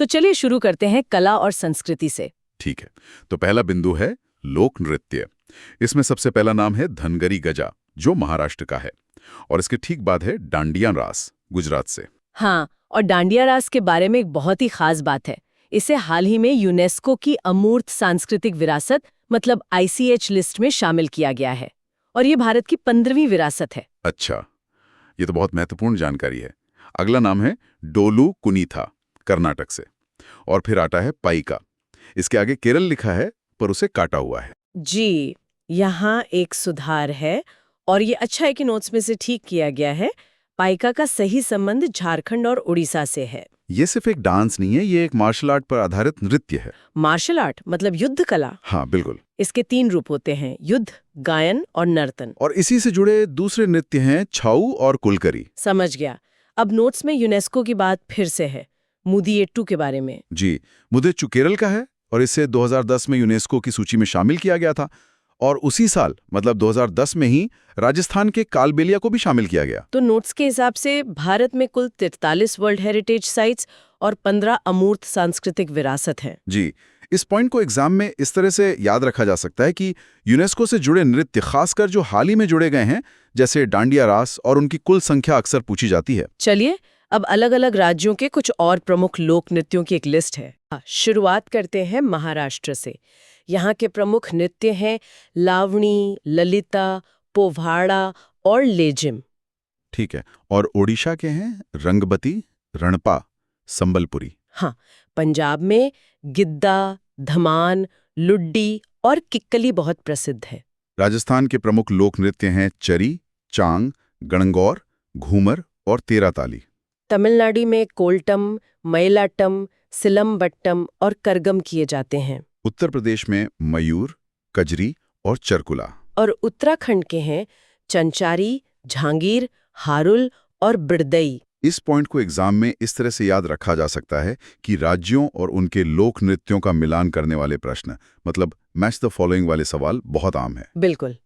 तो चलिए शुरू करते हैं कला और संस्कृति से। ठीक है, तो पहला बिंदु है लोक नृत्य। इसमें सबसे पहला नाम है धनगरी गजा, जो महाराष्ट्र का है, और इसके ठीक बाद है डांडिया रास, गुजरात से। हाँ, और डांडिया रास के बारे में एक बहुत ही खास बात है। इसे हाल ही में यूनेस्को की अमूर्त सांस्कृतिक विरासत मतलब ICH लिस्ट में शामिल किया गया है, और ये भारत की 15वीं विरासत है। अच्छा, ये तो बहुत महत्वपूर्ण जानकारी है। अगला नाम है डोलू कुनीथा, कर्नाटक से, और फिर आता है पाइका। इसके आगे केरल लिखा है, पर उसे काटा हुआ है। जी, यहाँ एक सुधार है, और ये अच्छा है कि नोट्स में से ठीक किया गया है। पाइका का सही संबंध झारखंड और उड़ीसा से है। ये सिर्फ एक डांस नहीं है, ये एक मार्शल आर्ट पर आधारित नृत्य है। मार्शल आर्ट मतलब युद्ध कला? हाँ, बिल्कुल। इसके 3 रूप होते हैं, युद्ध, गायन और नर्तन। और इसी से जुड़े दूसरे नृत्य हैं छाऊ और कुलकरी। समझ गया। अब नोट्स में यूनेस्को की बात फिर से है, मुदियट्टू के बारे में। जी, मुदियट्टू केरल का है, और इसे 2010 में यूनेस्को की सूची में शामिल किया गया था, और उसी साल मतलब 2010 में ही राजस्थान के कालबेलिया को भी शामिल किया गया। तो नोट्स के हिसाब से भारत में कुल 43 वर्ल्ड हेरिटेज साइट्स और 15 अमूर्त सांस्कृतिक विरासत हैं। जी, इस पॉइंट को एग्जाम में इस तरह से याद रखा जा सकता है कि यूनेस्को से जुड़े नृत्य, खासकर जो हाल ही में जुड़े गए हैं, जैसे डांडिया रास, और उनकी कुल संख्या अक्सर पूछी जाती है। चलिए, अब अलग-अलग राज्यों के कुछ और प्रमुख लोक नृत्यों की एक लिस्ट है। शुरुआत करते हैं महाराष्ट्र से। यहाँ के प्रमुख नृत्य हैं लावणी, ललिता, पोवाड़ा और लेजिम। ठीक है, और ओडिशा के हैं रंगबती, रणपा, संबलपुरी। हाँ, पंजाब में गिद्दा, धमान, लुड्डी और किक्कली बहुत प्रसिद्ध है। राजस्थान के प्रमुख लोक नृत्य हैं चरी, चांग, गणगौर, घूमर और तेरा ताली। तमिलनाडु में कोल्टम, मयलाटम, सिलम्बट्टम और करगम किए जाते हैं। उत्तर प्रदेश में मयूर, कजरी और चरकुला। और उत्तराखंड के हैं चंचारी, झांगीर, हारुल और बिरदई। इस पॉइंट को एग्जाम में इस तरह से याद रखा जा सकता है कि राज्यों और उनके लोक नृत्यों का मिलान करने वाले प्रश्न, मतलब मैच द फॉलोइंग वाले सवाल बहुत आम है। बिल्कुल।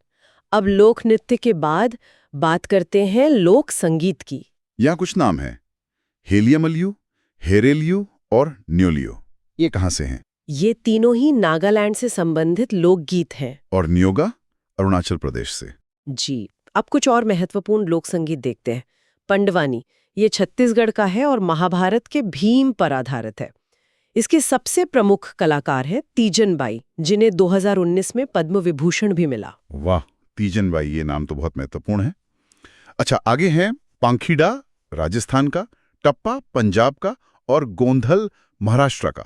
अब लोक नृत्य के बाद बात करते हैं लोक संगीत की। यहाँ कुछ नाम हैं, हेलियमल्यू, हेरेलियू और न्योलियो। ये कहाँ से हैं? ये तीनों ही नागालैंड से संबंधित लोकगीत हैं। और न्योगा अरुणाचल प्रदेश से। जी, अब कुछ और महत्वपूर्ण लोक संगीत देखते हैं। पंडवानी, ये छत्तीसगढ़ का है और महाभारत के भीम पर आधारित है। इसके सबसे प्रमुख कलाकार हैं तीजन बाई, जिन्हें 2019 में पद्म विभूषण भी मिला। वाह, तीजन बाई, ये नाम तो बहुत महत्वपूर्ण है। अच्छा, आगे हैं पांखीडा राजस्थान का, टप्पा पंजाब का, और गोंधल महाराष्ट्र का।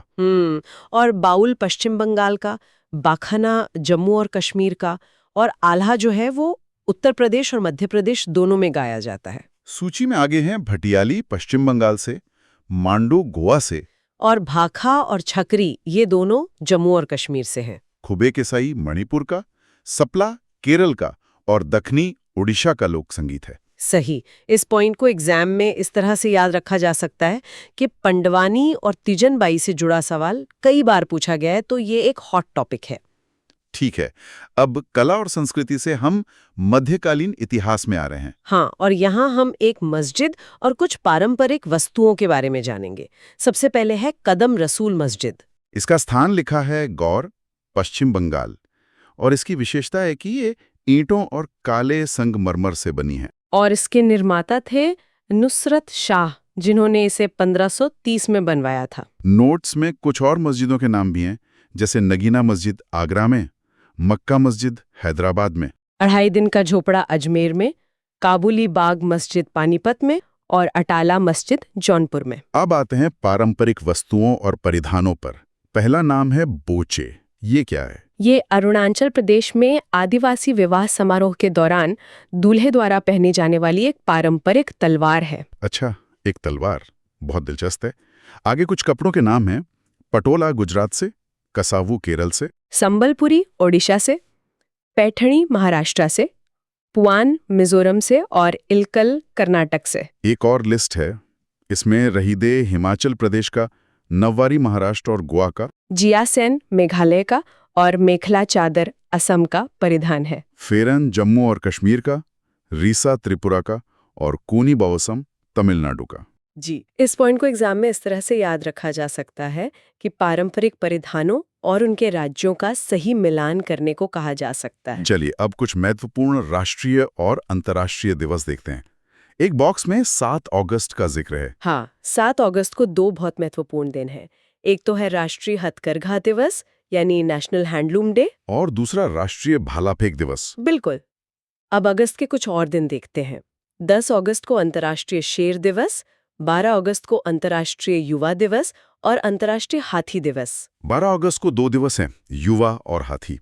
और बाउल पश्चिम बंगाल का, बाखाना जम्मू और कश्मीर का, और आल्हा जो है वो उत्तर प्रदेश और मध्य प्रदेश दोनों में गाया जाता है। सूची में आगे हैं भटियाली पश्चिम बंगाल से, मांडू गोवा से, और भाखा और छकरी ये दोनों जम्मू और कश्मीर से हैं। खुबे केसाई मणिपुर का, सपला केरल का, और दखनी ओडिशा का लोक संगीत है। सही। इस पॉइंट को एग्जाम में इस तरह से याद रखा जा सकता है कि पंडवानी और तीजनबाई से जुड़ा सवाल कई बार पूछा गया है, तो ये एक हॉट टॉपिक है। ठीक है, अब कला और संस्कृति से हम मध्यकालीन इतिहास में आ रहे हैं। हाँ, और यहाँ हम एक मस्जिद और कुछ पारंपरिक वस्तुओं के बारे में जानेंगे। सबसे पहले है कदम रसूल मस्जिद। इसका स्थान लिखा है गौर, पश्चिम बंगाल, और इसकी विशेषता है कि ये ईंटों और काले संगमरमर से बनी है। और इसके निर्माता थे नुसरत शाह, जिन्होंने इसे 1530 में बनवाया था। नोट्स में कुछ और मस्जिदों के नाम भी हैं, जैसे नगीना मस्जिद आगरा में, मक्का मस्जिद हैदराबाद में, अढ़ाई दिन का झोपड़ा अजमेर में, काबुली बाग मस्जिद पानीपत में, और अटाला मस्जिद जौनपुर में। अब आते हैं पारंपरिक वस्तुओं और परिधानों पर। पहला नाम है बोचे। ये क्या है? ये अरुणाचल प्रदेश में आदिवासी विवाह समारोह के दौरान दूल्हे द्वारा पहनी जाने वाली एक पारंपरिक तलवार है। अच्छा, एक तलवार, बहुत दिलचस्प है। आगे कुछ कपड़ों के नाम हैं, पटोला गुजरात से, कसावू केरल से, संबलपुरी ओडिशा से, पैठणी महाराष्ट्र से, पुआन मिजोरम से, और इलकल कर्नाटक से। एक और लिस्ट है, इसमें रहीदे हिमाचल प्रदेश का, नववारी महाराष्ट्र और गोवा का, जियासेन मेघालय का, और मेखला चादर असम का परिधान है। फेरन जम्मू और कश्मीर का, रीसा त्रिपुरा का, और कूनी बावसम तमिलनाडु का। जी, इस पॉइंट को एग्जाम में इस तरह से याद रखा जा सकता है कि पारंपरिक परिधानों और उनके राज्यों का सही मिलान करने को कहा जा सकता है। चलिए अब कुछ महत्वपूर्ण राष्ट्रीय और अंतर्राष्ट्रीय दिवस देखते हैं। एक बॉक्स में 7 अगस्त का जिक्र है। हाँ, 7 अगस्त को दो बहुत महत्वपूर्ण दिन हैं। एक तो है राष्ट्रीय हथकरघा दिवस यानी नेशनल हैंडलूम डे। और दूसरा राष्ट्रीय भाला फेंक दिवस। बिल्कुल। अब अगस्त के कुछ और दिन देखते हैं। 10 अगस्त को अंतर्राष्ट्रीय शेर दिवस, 12 अगस्त को अंतर्राष्ट्रीय युवा दिवस और अंतर्राष्ट्रीय हाथी दिवस। 12 अगस्त को 2 दिवस हैं, युवा और हाथी।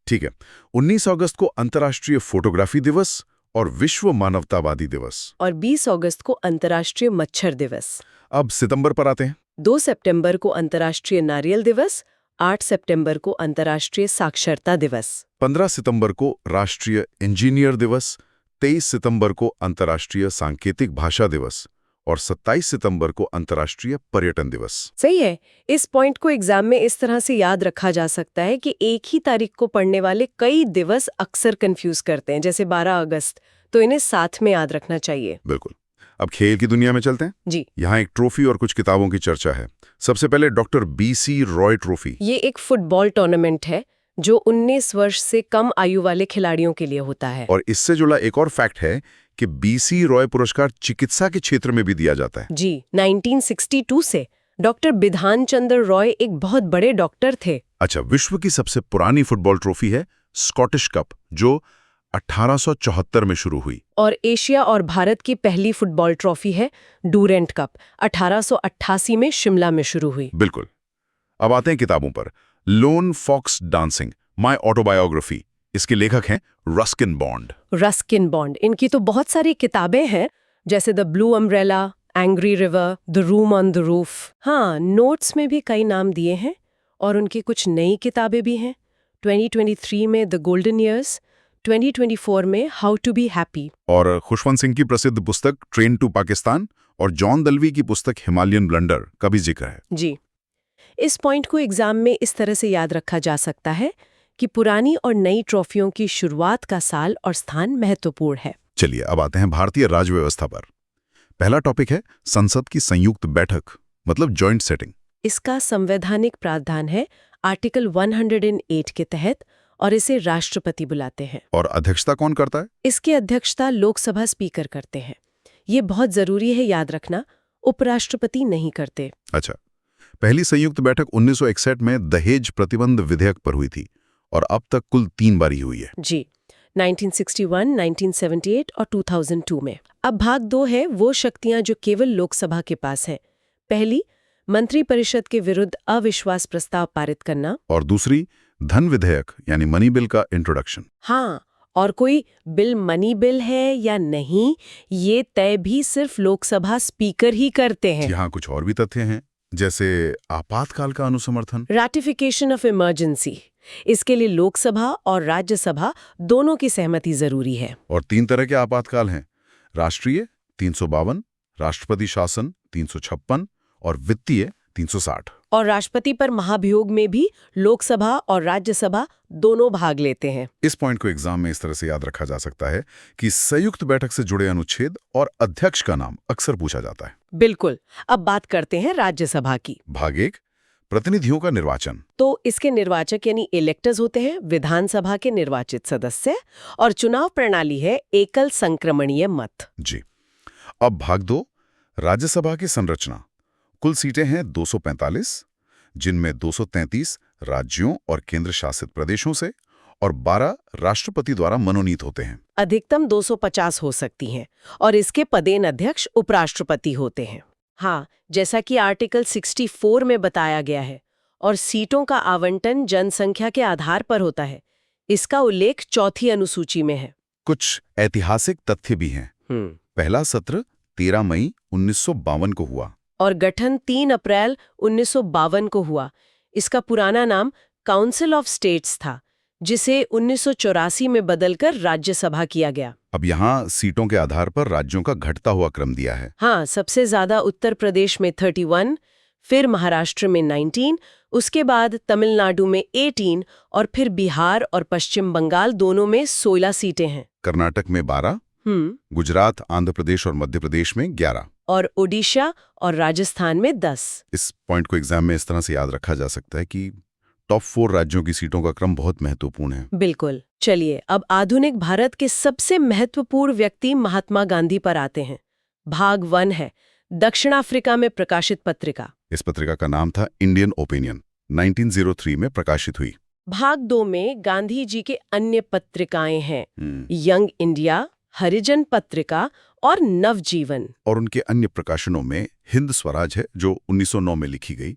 ठीक है। 19 अगस्त को अंतर्राष्ट्रीय फोटोग्राफी दिवस और विश्व मानवतावादी दिवस। और 20 अगस्त को अंतर्राष्ट्रीय मच्छर दिवस। अब सितंबर पर आते हैं। 2 सितंबर को अंतर्राष्ट्रीय नारियल दिवस, 8 सितंबर को अंतर्राष्ट्रीय साक्षरता दिवस। 15 सितंबर को राष्ट्रीय इंजीनियर दिवस, 23 सितंबर को अंतर्राष्ट्रीय सांकेतिक भाषा दिवस और 27 सितंबर को अंतर्राष्ट्रीय पर्यटन दिवस। सही है। इस पॉइंट को एग्जाम में इस तरह से याद रखा जा सकता है कि एक ही तारीख को पढ़ने वाले कई दिवस अक्सर कंफ्यूज करते हैं, जैसे 12 अगस्त, तो इन्हें साथ में याद रखना चाहिए। बिल्कुल। अब खेल की दुनिया में चलते हैं। जी, यहाँ एक ट्रॉफी और कुछ किताबों की चर्चा है। सबसे पहले डॉक्टर BC रॉय ट्रॉफी। ये एक फुटबॉल टूर्नामेंट है जो 19 वर्ष से कम आयु वाले खिलाड़ियों के लिए होता है। और इससे जुड़ा एक और फैक्ट है कि BC रॉय पुरस्कार चिकित्सा के क्षेत्र में भी दिया जाता है। जी, 1962 से डॉक्टर बिधान चंद्र रॉय एक बहुत बड़े डॉक्टर थे। अच्छा, विश्व की सबसे पुरानी फुटबॉल ट्रॉफी है स्कॉटिश कप, जो 1874 में शुरू हुई। और एशिया और भारत की पहली फुटबॉल ट्रॉफी है डूरेंट कप, 1888 में शिमला में शुरू हुई। बिल्कुल। अब आते हैं किताबों पर। Lone Fox Dancing, my autobiography. इसके लेखक हैं रस्किन बॉन्ड। रस्किन बॉन्ड, इनकी तो बहुत सारी किताबें हैं, जैसे the blue umbrella, angry river, the room on the roof. हाँ, नोट्स में भी कई नाम दिए हैं। और उनकी कुछ नई किताबें भी हैं। 2023 में द गोल्डन ईयर्स, 2024 में हाउ टू बी हैप्पी। और खुशवंत सिंह की प्रसिद्ध पुस्तक ट्रेन टू पाकिस्तान और जॉन दलवी की पुस्तक हिमालयन ब्लंडर का भी जिक्र है। जी, इस पॉइंट को एग्जाम में इस तरह से याद रखा जा सकता है कि पुरानी और नई ट्रॉफियों की शुरुआत का साल और स्थान महत्वपूर्ण है। चलिए अब आते हैं भारतीय राज्य व्यवस्था पर। पहला टॉपिक है संसद की संयुक्त बैठक, मतलब जॉइंट सेटिंग। इसका संवैधानिक प्रावधान है आर्टिकल 108 के तहत, और इसे राष्ट्रपति बुलाते हैं। और अध्यक्षता कौन करता है? इसकी अध्यक्षता लोकसभा स्पीकर करते हैं। ये बहुत जरूरी है याद रखना, उपराष्ट्रपति नहीं करते। अच्छा, पहली संयुक्त बैठक 1961 में दहेज प्रतिबंध विधेयक पर हुई थी और अब तक कुल 3 बारी हुई है। जी, 1961, 1978 और 2002 में। अब भाग 2 है वो शक्तियां जो केवल लोकसभा के पास हैं। पहली, मंत्रिपरिषद के विरुद्ध अविश्वास प्रस्ताव पारित करना। और दूसरी, धन विधेयक यानी मनी बिल का इंट्रोडक्शन। हाँ, और कोई बिल मनी बिल है या नहीं, ये तय भी सिर्फ लोकसभा स्पीकर ही करते हैं। यहाँ कुछ और भी तथ्य हैं, जैसे आपातकाल का अनुसमर्थन। रैटिफिकेशन ऑफ इमरजेंसी, इसके लिए लोकसभा और राज्यसभा दोनों की सहमति जरूरी है। और 3 तरह के आपातकाल हैं, राष्ट्रीय 352, राष्ट्रपति शासन 356 और वित्तीय 360। और राष्ट्रपति पर महाभियोग में भी लोकसभा और राज्यसभा दोनों भाग लेते हैं। इस पॉइंट को एग्जाम में इस तरह से याद रखा जा सकता है कि संयुक्त बैठक से जुड़े अनुच्छेद और अध्यक्ष का नाम अक्सर पूछा जाता है। बिल्कुल। अब बात करते हैं राज्यसभा की। भाग 1, प्रतिनिधियों का निर्वाचन। तो इसके निर्वाचक यानी इलेक्टर्स होते हैं, विधानसभा के निर्वाचित सदस्य, और चुनाव प्रणाली है एकल संक्रमणीय मत। जी। अब भाग 2, राज्यसभा की संरचना। कुल सीटें हैं 245, जिनमें 233 राज्यों और केंद्र शासित प्रदेशों से और 12 राष्ट्रपति द्वारा मनोनीत होते हैं। अधिकतम 250 हो सकती हैं, और इसके पदेन अध्यक्ष उपराष्ट्रपति होते हैं। हाँ, जैसा कि आर्टिकल 64 में बताया गया है, और सीटों का आवंटन जनसंख्या के आधार पर होता है। इसका उल्लेख 4थी अनुसूची में है। कुछ ऐतिहासिक तथ्य भी हैं। पहला सत्र 13 मई 1952 को हुआ और गठन 3 अप्रैल 1952 को हुआ। इसका पुराना नाम काउंसिल ऑफ स्टेट्स था, जिसे 1984 में बदलकर राज्यसभा किया गया। अब यहाँ सीटों के आधार पर राज्यों का घटता हुआ क्रम दिया है। हाँ, सबसे ज्यादा उत्तर प्रदेश में 31, फिर महाराष्ट्र में 19, उसके बाद तमिलनाडु में 18 और फिर बिहार और पश्चिम बंगाल दोनों में 16 सीटें हैं। कर्नाटक में 12, गुजरात, आंध्र प्रदेश और मध्य प्रदेश में 11। और ओडिशा और राजस्थान में 10। इस पॉइंट को एग्जाम में इस तरह से याद रखा जा सकता है कि टॉप 4 राज्यों की सीटों का क्रम बहुत महत्वपूर्ण है। बिल्कुल। चलिए अब आधुनिक भारत के सबसे महत्वपूर्ण व्यक्ति महात्मा गांधी पर आते हैं। भाग 1 है दक्षिण अफ्रीका में प्रकाशित पत्रिका। इस पत्रिका का नाम था इंडियन ओपिनियन, 1903 में प्रकाशित हुई। भाग 2 में गांधी जी के अन्य पत्रिकाएं हैं, यंग इंडिया, हरिजन पत्रिका और नवजीवन। और उनके अन्य प्रकाशनों में हिंद स्वराज है जो 1909 में लिखी गई,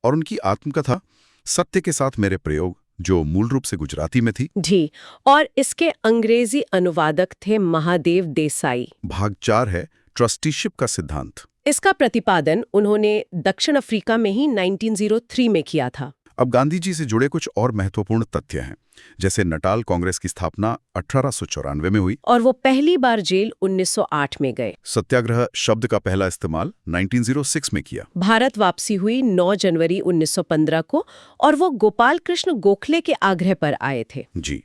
और उनकी आत्मकथा सत्य के साथ मेरे प्रयोग जो मूल रूप से गुजराती में थी। जी, और इसके अंग्रेजी अनुवादक थे महादेव देसाई। भाग 4 है ट्रस्टीशिप का सिद्धांत। इसका प्रतिपादन उन्होंने दक्षिण अफ्रीका में ही 1903 में किया था। अब गांधी जी से जुड़े कुछ और महत्वपूर्ण तथ्य हैं, जैसे नटाल कांग्रेस की स्थापना 1894 में हुई और वो पहली बार जेल 1908 में गए। सत्याग्रह शब्द का पहला इस्तेमाल 1906 में किया। भारत वापसी हुई 9 जनवरी 1915 को और वो गोपाल कृष्ण गोखले के आग्रह पर आए थे। जी,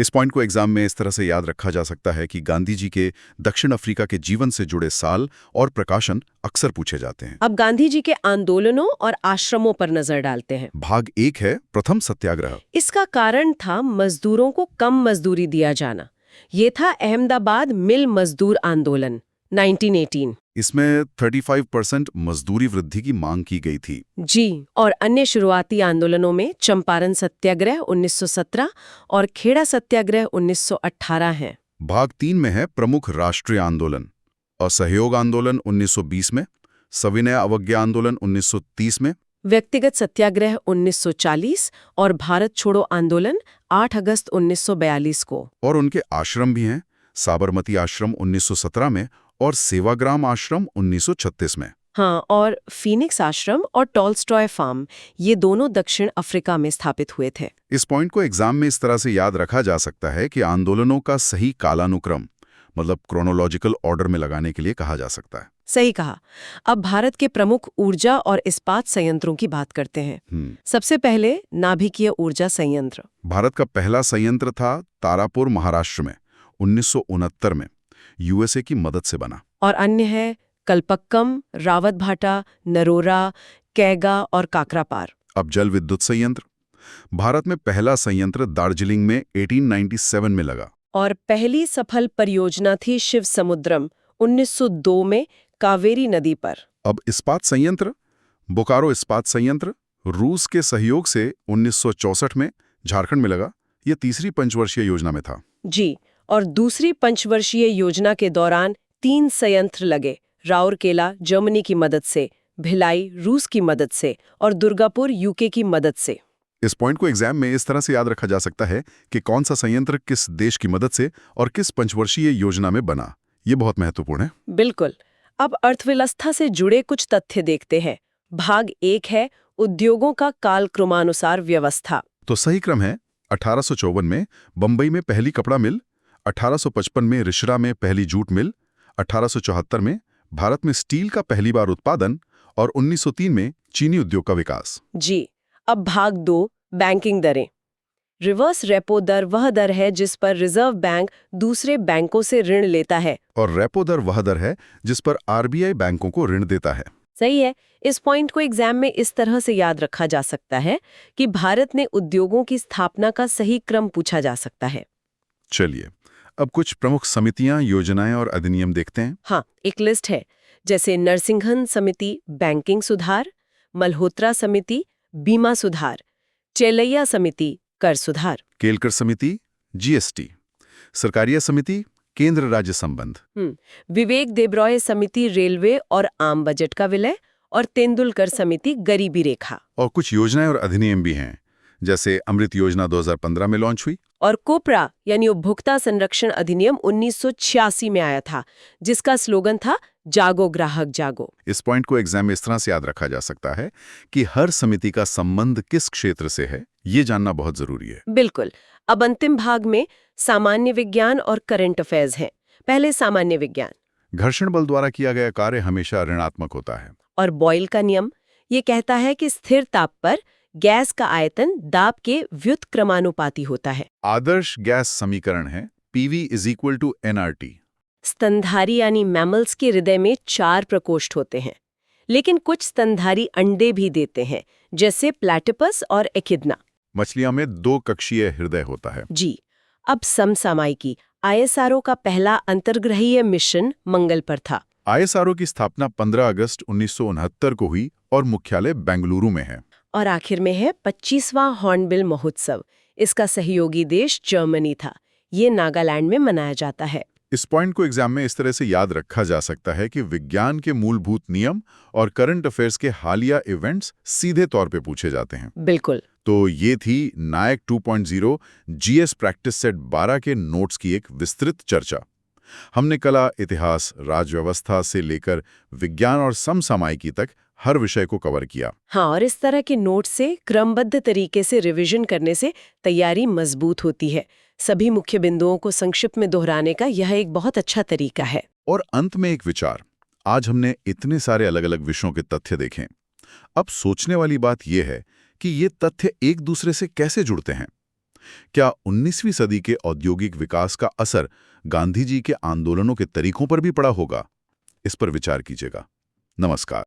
इस पॉइंट को एग्जाम में इस तरह से याद रखा जा सकता है कि गांधी जी के दक्षिण अफ्रीका के जीवन से जुड़े साल और प्रकाशन अक्सर पूछे जाते हैं। अब गांधी जी के आंदोलनों और आश्रमों पर नजर डालते हैं। भाग 1 है प्रथम सत्याग्रह। इसका कारण था मजदूरों को कम मजदूरी दिया जाना। ये था अहमदाबाद मिल मजदूर आंदोलन 1918। इसमें 35% मजदूरी वृद्धि की मांग की गई थी। जी, और अन्य शुरुआती आंदोलनों में चंपारण सत्याग्रह 1917 और खेड़ा सत्याग्रह 1918 हैं। भाग 3 में है प्रमुख राष्ट्रीय आंदोलन। असहयोग आंदोलन 1920 में, सविनय अवज्ञा आंदोलन 1930 में, व्यक्तिगत सत्याग्रह 1940 और भारत छोड़ो आंदोलन 8 अगस्त 1942 को। और उनके आश्रम भी हैं, साबरमती आश्रम 1917 में और सेवाग्राम आश्रम 1936 में। हाँ, और फीनिक्स आश्रम और टॉल्स्टॉय फार्म, ये दोनों दक्षिण अफ्रीका में स्थापित हुए थे। इस पॉइंट को एग्जाम में इस तरह से याद रखा जा सकता है कि आंदोलनों का सही कालानुक्रम, मतलब क्रोनोलॉजिकल ऑर्डर में लगाने के लिए कहा जा सकता है। सही कहा। अब भारत के प्रमुख ऊर्जा और इस्पात संयंत्रों की बात करते हैं। सबसे पहले नाभिकीय ऊर्जा संयंत्र। भारत का पहला संयंत्र था तारापुर, महाराष्ट्र में 1969 में यूएसए की मदद से बना। और अन्य है कल्पक्कम, रावतभाटा, नरोरा, कैगा और काकरापार। अब जल विद्युत संयंत्र। भारत में पहला संयंत्र दार्जिलिंग में 1897 में लगा। और पहली सफल परियोजना थी शिव समुद्रम 1902 में कावेरी नदी पर। अब इस्पात संयंत्र। बोकारो इस्पात संयंत्र रूस के सहयोग से 1964 में झारखंड में लगा। ये तीसरी पंचवर्षीय योजना में था। जी, और दूसरी पंचवर्षीय योजना के दौरान 3 संयंत्र लगे, राउरकेला जर्मनी की मदद से, भिलाई रूस की मदद से और दुर्गापुर यूके की मदद से। इस पॉइंट को एग्जाम में इस तरह से याद रखा जा सकता है कि कौन सा संयंत्र किस देश की मदद से और किस पंचवर्षीय योजना में बना। ये बहुत महत्वपूर्ण है। बिल्कुल। अब अर्थव्यवस्था से जुड़े कुछ तथ्य देखते हैं। भाग 1 है उद्योगों का कालक्रमानुसार व्यवस्था। तो सही क्रम है 1854 में बंबई में पहली कपड़ा मिल, 1855 में रिशरा में पहली जूट मिल, 1874 में भारत में स्टील का पहली बार उत्पादन और 1903 में चीनी उद्योग का विकास। जी, अब भाग 2 बैंकिंग दरें। रिवर्स रेपो दर वह दर है जिस पर रिजर्व बैंक दूसरे बैंकों से ऋण लेता है। और रेपो दर वह दर है जिस पर आरबीआई बैंकों को ऋण देता है। सही है। इस पॉइंट को एग्जाम में इस तरह से याद रखा जा सकता है कि भारत ने उद्योगों की स्थापना का सही क्रम पूछा जा सकता है। चलिए, अब कुछ प्रमुख समितियां, योजनाएं और अधिनियम देखते हैं। हाँ, एक लिस्ट है, जैसे नरसिंघन समिति बैंकिंग सुधार, मल्होत्रा समिति बीमा सुधार, चेलैया समिति कर सुधार, केलकर समिति जीएसटी, सरकारिया समिति केंद्र राज्य संबंध, विवेक देब्रॉय समिति रेलवे और आम बजट का विलय और तेंदुलकर समिति गरीबी रेखा। और कुछ योजनाएं और अधिनियम भी हैं, जैसे अमृत योजना 2015 में लॉन्च हुई और कोपरा यानी उपभोक्ता संरक्षण अधिनियम 1986 में आया था, जिसका स्लोगन था जागो ग्राहक जागो। इस पॉइंट को एग्जाम में इस तरह से याद रखा जा सकता है कि हर समिति का संबंध किस क्षेत्र से है, ये जानना बहुत जरूरी है। बिल्कुल। अब अंतिम भाग में सामान्य विज्ञान और करंट अफेयर्स हैं। पहले सामान्य विज्ञान। घर्षण बल द्वारा किया गया कार्य हमेशा ऋणात्मक होता है। और बॉयल का नियम ये कहता है कि स्थिर ताप पर गैस का आयतन दाब के व्युत्क्रमानुपाती होता है। आदर्श गैस समीकरण है PV = nRT। स्तनधारी यानी मैमल्स के हृदय में 4 प्रकोष्ठ होते हैं, लेकिन कुछ स्तनधारी अंडे भी देते हैं, जैसे प्लैटिपस और एकिडना। मछलियां में 2 कक्षीय हृदय होता है। जी। अब समसामयिकी ISRO का पहला अंतर्ग्रहीय मिशन मंगल पर था। ISRO की स्थापना 15 अगस्त 1969 को हुई और मुख्यालय बेंगलुरु में है। और आखिर में है 25वां हॉर्नबिल महोत्सव। इसका सहयोगी देश जर्मनी था। ये नागालैंड में मनाया जाता है। इस पॉइंट को एग्जाम में इस तरह से याद रखा जा सकता है कि विज्ञान के मूलभूत नियम और करंट अफेयर्स के हालिया इवेंट्स सीधे तौर पे पूछे जाते हैं। बिल्कुल। तो ये थी नायक 2.0 GS प्रैक्टिस सेट 12 के नोट्स की एक विस्तृत चर्चा। हमने कला, इतिहास, राजव्यवस्था से लेकर विज्ञान और समसामयिकी तक हर विषय को कवर किया। हाँ, और इस तरह के नोट से क्रमबद्ध तरीके से रिवीजन करने से तैयारी मजबूत होती है। सभी मुख्य बिंदुओं को संक्षिप्त में दोहराने का यह एक बहुत अच्छा तरीका है। और अंत में एक विचार। आज हमने इतने सारे अलग-अलग विषयों के तथ्य देखें। अब सोचने वाली बात यह है कि ये तथ्य एक दूसरे से कैसे जुड़ते हैं। क्या 19वीं सदी के औद्योगिक विकास का असर गांधी जी के आंदोलनों के तरीकों पर भी पड़ा होगा? इस पर विचार कीजिएगा। नमस्कार।